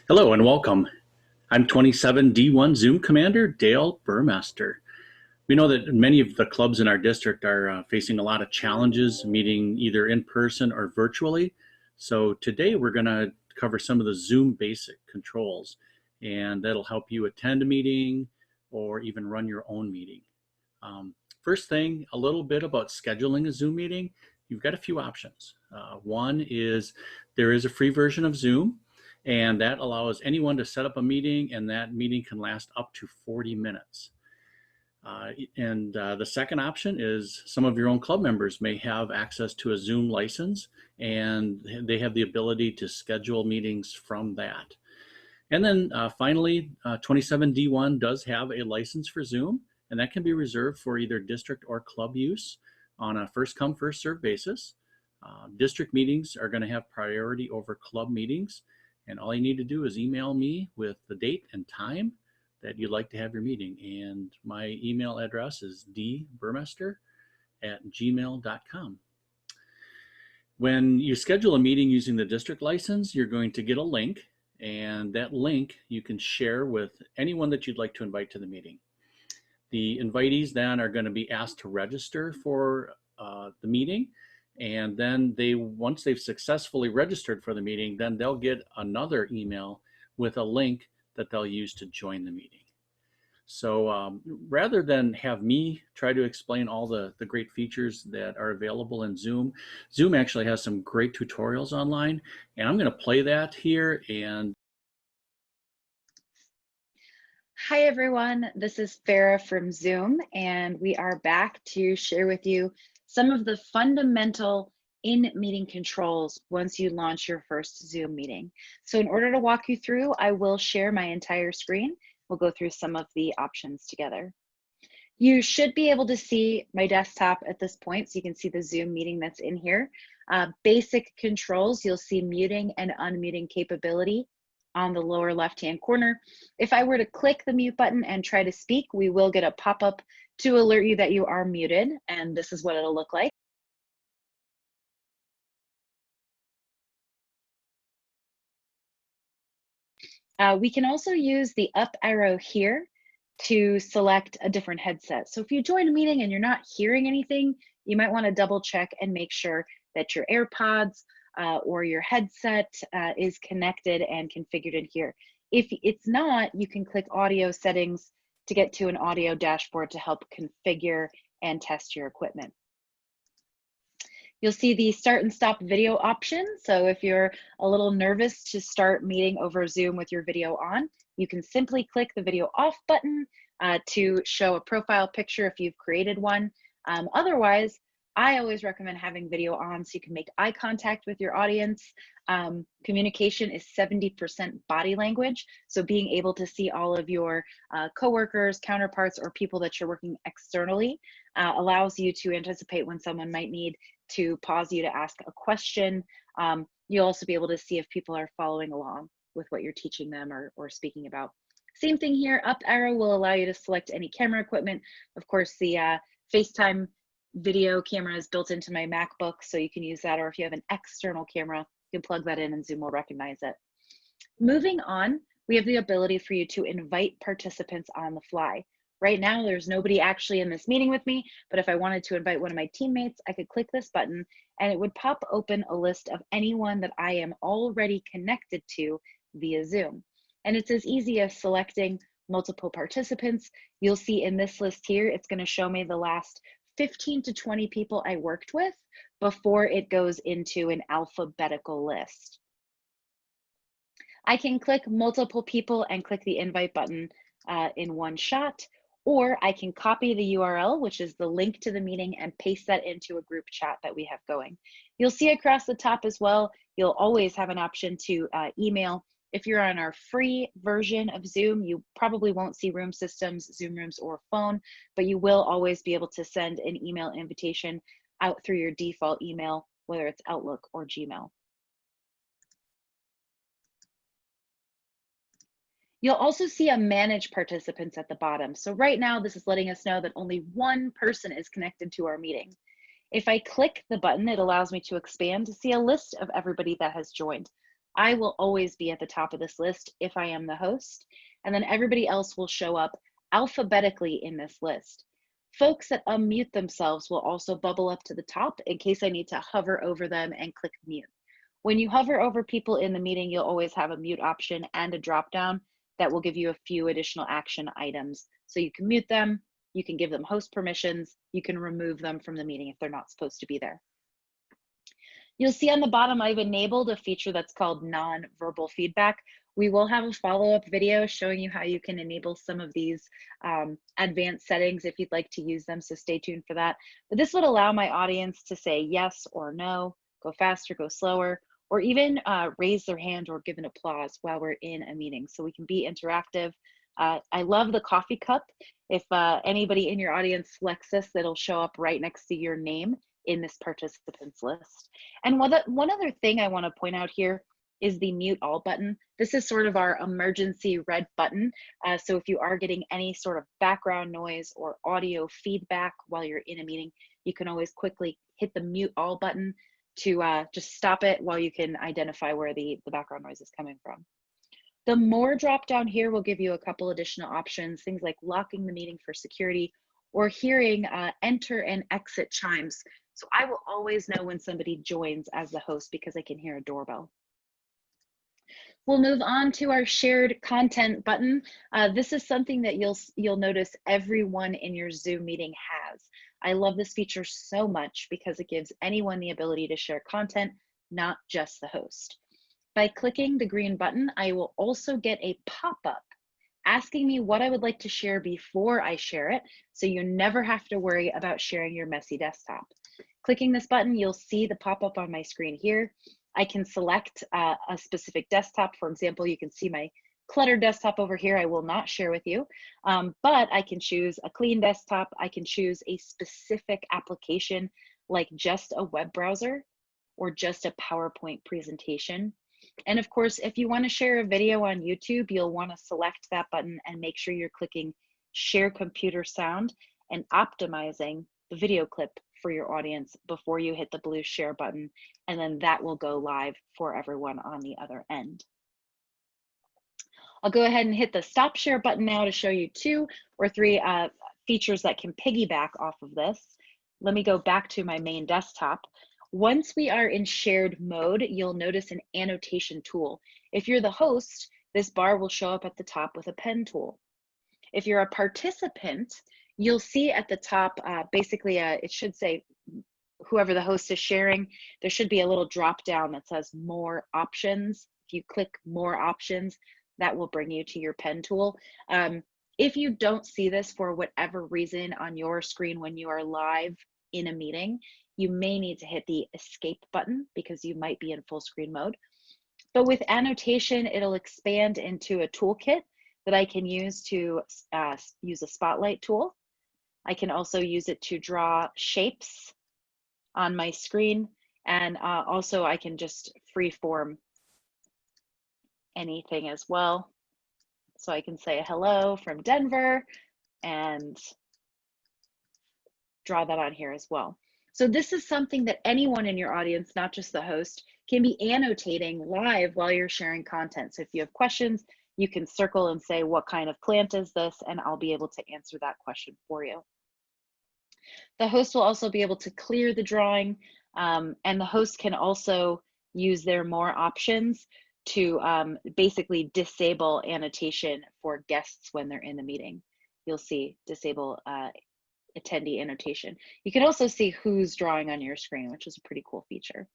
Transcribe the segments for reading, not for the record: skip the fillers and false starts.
Hello and welcome. I'm 27D1 Zoom Commander Dale Burmester. We know that many of the clubs in our district are facing a lot of challenges meeting either in person or virtually. So today we're going to cover some of the Zoom basic controls, and that'll help you attend a meeting or even run your own meeting. First thing, a little bit about scheduling a Zoom meeting. You've got a few options. One is there is a free version of Zoom, and that allows anyone to set up a meeting, and that meeting can last up to 40 minutes. The second option is some of your own club members may have access to a Zoom license, and they have the ability to schedule meetings from that. And then finally, 27D1 does have a license for Zoom, and that can be reserved for either district or club use on a first come, first served basis. District meetings are going to have priority over club meetings, and all you need to do is email me with the date and time that you'd like to have your meeting. And my email address is dburmester@gmail.com. When you schedule a meeting using the district license, you're going to get a link, and that link you can share with anyone that you'd like to invite to the meeting. The invitees then are going to be asked to register for the meeting, and then once they've successfully registered for the meeting, then they'll get another email with a link that they'll use to join the meeting. So rather than have me try to explain all the great features that are available in Zoom, Zoom actually has some great tutorials online, and I'm going to play that here. Hi everyone, this is Farah from Zoom, and we are back to share with you some of the fundamental in-meeting controls once you launch your first Zoom meeting. So in order to walk you through, I will share my entire screen. We'll go through some of the options together. You should be able to see my desktop at this point, so you can see the Zoom meeting that's in here. Basic controls, you'll see muting and unmuting capability on the lower left-hand corner. If I were to click the mute button and try to speak, we will get a pop-up to alert you that you are muted, and this is what it'll look like. We can also use the up arrow here to select a different headset. So if you join a meeting and you're not hearing anything, you might want to double check and make sure that your AirPods or your headset is connected and configured in here. If it's not, you can click audio settings to get to an audio dashboard to help configure and test your equipment. You'll see the start and stop video option. So if you're a little nervous to start meeting over Zoom with your video on, you can simply click the video off button to show a profile picture if you've created one. Otherwise, I always recommend having video on so you can make eye contact with your audience. Communication is 70% body language, so being able to see all of your coworkers, counterparts, or people that you're working externally allows you to anticipate when someone might need to pause you to ask a question. You'll also be able to see if people are following along with what you're teaching them or speaking about. Same thing here, up arrow will allow you to select any camera equipment. Of course, the FaceTime video camera is built into my MacBook, so you can use that, or if you have an external camera, you can plug that in and Zoom will recognize it. Moving on, we have the ability for you to invite participants on the fly. Right now, there's nobody actually in this meeting with me, but if I wanted to invite one of my teammates, I could click this button and it would pop open a list of anyone that I am already connected to via Zoom. And it's as easy as selecting multiple participants. You'll see in this list here, it's going to show me the last 15 to 20 people I worked with before it goes into an alphabetical list. I can click multiple people and click the invite button in one shot, or I can copy the URL, which is the link to the meeting, and paste that into a group chat that we have going. You'll see across the top as well, you'll always have an option to email. If you're on our free version of Zoom, you probably won't see room systems, Zoom rooms, or phone, but you will always be able to send an email invitation out through your default email, whether it's Outlook or Gmail. You'll also see a manage participants at the bottom. So right now, this is letting us know that only one person is connected to our meeting. If I click the button, it allows me to expand to see a list of everybody that has joined. I will always be at the top of this list if I am the host, and then everybody else will show up alphabetically in this list. Folks that unmute themselves will also bubble up to the top in case I need to hover over them and click mute. When you hover over people in the meeting, you'll always have a mute option and a drop down that will give you a few additional action items. So you can mute them, you can give them host permissions, you can remove them from the meeting if they're not supposed to be there. You'll see on the bottom, I've enabled a feature that's called non-verbal feedback. We will have a follow-up video showing you how you can enable some of these advanced settings if you'd like to use them, so stay tuned for that. But this would allow my audience to say yes or no, go faster, go slower, or even raise their hand or give an applause while we're in a meeting, so we can be interactive. I love the coffee cup. If anybody in your audience selects this, that'll show up right next to your name in this participants list. And one other thing I want to point out here is the mute all button. This is sort of our emergency red button. So if you are getting any sort of background noise or audio feedback while you're in a meeting, you can always quickly hit the mute all button to just stop it while you can identify where the background noise is coming from. The more drop down here will give you a couple additional options, things like locking the meeting for security or hearing enter and exit chimes. So I will always know when somebody joins as the host because I can hear a doorbell. We'll move on to our shared content button. This is something that you'll notice everyone in your Zoom meeting has. I love this feature so much because it gives anyone the ability to share content, not just the host. By clicking the green button, I will also get a pop-up asking me what I would like to share before I share it, so you never have to worry about sharing your messy desktop. Clicking this button, you'll see the pop-up on my screen here. I can select a specific desktop. For example, you can see my cluttered desktop over here. I will not share with you, but I can choose a clean desktop. I can choose a specific application like just a web browser or just a PowerPoint presentation. And of course, if you want to share a video on YouTube, you'll want to select that button and make sure you're clicking share computer sound and optimizing the video clip for your audience before you hit the blue share button, and then that will go live for everyone on the other end. I'll go ahead and hit the stop share button now to show you 2 or 3 features that can piggyback off of this. Let me go back to my main desktop. Once we are in shared mode, you'll notice an annotation tool. If you're the host, this bar will show up at the top with a pen tool. If you're a participant, you'll see at the top, basically, it should say whoever the host is sharing, there should be a little drop down that says more options. If you click more options, that will bring you to your pen tool. If you don't see this for whatever reason on your screen when you are live in a meeting, you may need to hit the escape button because you might be in full screen mode. But with annotation, it'll expand into a toolkit that I can use to use a spotlight tool. I can also use it to draw shapes on my screen, and also I can just freeform anything as well. So I can say hello from Denver and draw that on here as well. So this is something that anyone in your audience, not just the host, can be annotating live while you're sharing content. So if you have questions, you can circle and say, what kind of plant is this? And I'll be able to answer that question for you. The host will also be able to clear the drawing, and the host can also use their more options to basically disable annotation for guests when they're in the meeting. You'll see disable attendee annotation. You can also see who's drawing on your screen, which is a pretty cool feature.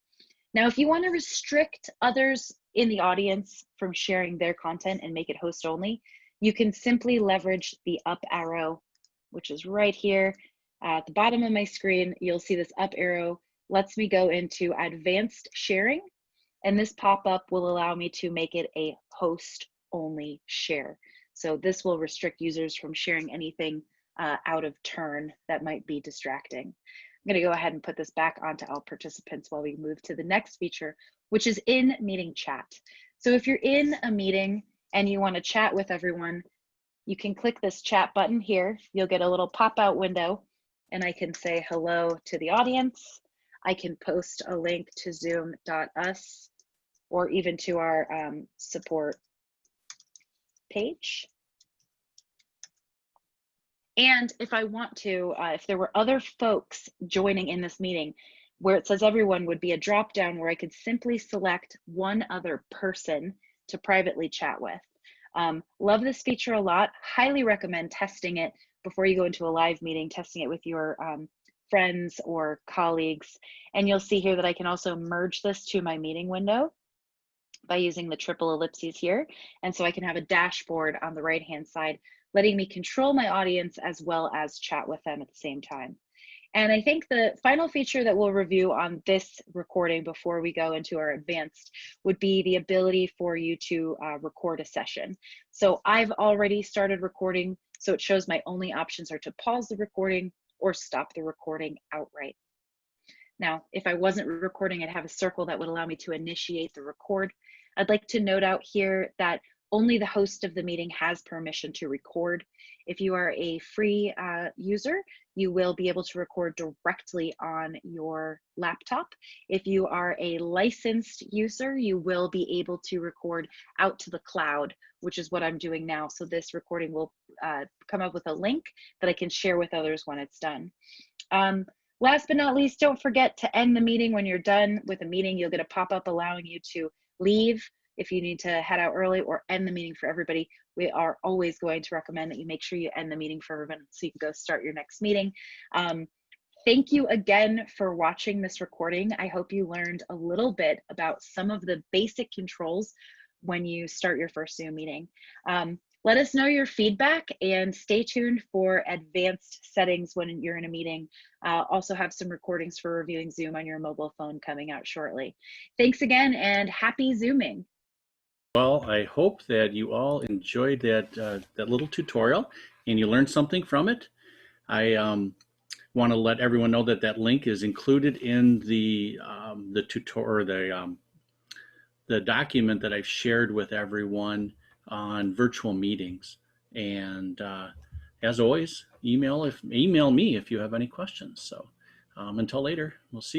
Now, if you want to restrict others in the audience from sharing their content and make it host only, you can simply leverage the up arrow, which is right here at the bottom of my screen. You'll see this up arrow lets me go into advanced sharing, and this pop-up will allow me to make it a host only share. So this will restrict users from sharing anything out of turn that might be distracting. I'm going to go ahead and put this back onto all participants while we move to the next feature, which is in meeting chat. So if you're in a meeting and you want to chat with everyone, you can click this chat button here. You'll get a little pop-out window, and I can say hello to the audience. I can post a link to zoom.us or even to our support page. And if I want to, if there were other folks joining in this meeting, where it says everyone would be a drop down where I could simply select one other person to privately chat with. Love this feature a lot. Highly recommend testing it before you go into a live meeting, testing it with your friends or colleagues. And you'll see here that I can also merge this to my meeting window by using the triple ellipses here. And so I can have a dashboard on the right-hand side, letting me control my audience as well as chat with them at the same time. And I think the final feature that we'll review on this recording before we go into our advanced would be the ability for you to record a session. So I've already started recording, so it shows my only options are to pause the recording or stop the recording outright. Now, if I wasn't recording, I'd have a circle that would allow me to initiate the record. I'd like to note out here that only the host of the meeting has permission to record. If you are a free user, you will be able to record directly on your laptop. If you are a licensed user, you will be able to record out to the cloud, which is what I'm doing now. So this recording will come up with a link that I can share with others when it's done. Last but not least, don't forget to end the meeting. When you're done with a meeting, you'll get a pop-up allowing you to leave if you need to head out early, or end the meeting for everybody. We are always going to recommend that you make sure you end the meeting for everyone so you can go start your next meeting. Thank you again for watching this recording. I hope you learned a little bit about some of the basic controls when you start your first Zoom meeting. Let us know your feedback and stay tuned for advanced settings when you're in a meeting. Also have some recordings for reviewing Zoom on your mobile phone coming out shortly. Thanks again and happy Zooming. Well, I hope that you all enjoyed that little tutorial and you learned something from it. I want to let everyone know that that link is included in the tutorial, the document that I've shared with everyone on virtual meetings. And as always, email me if you have any questions. So until later, we'll see you.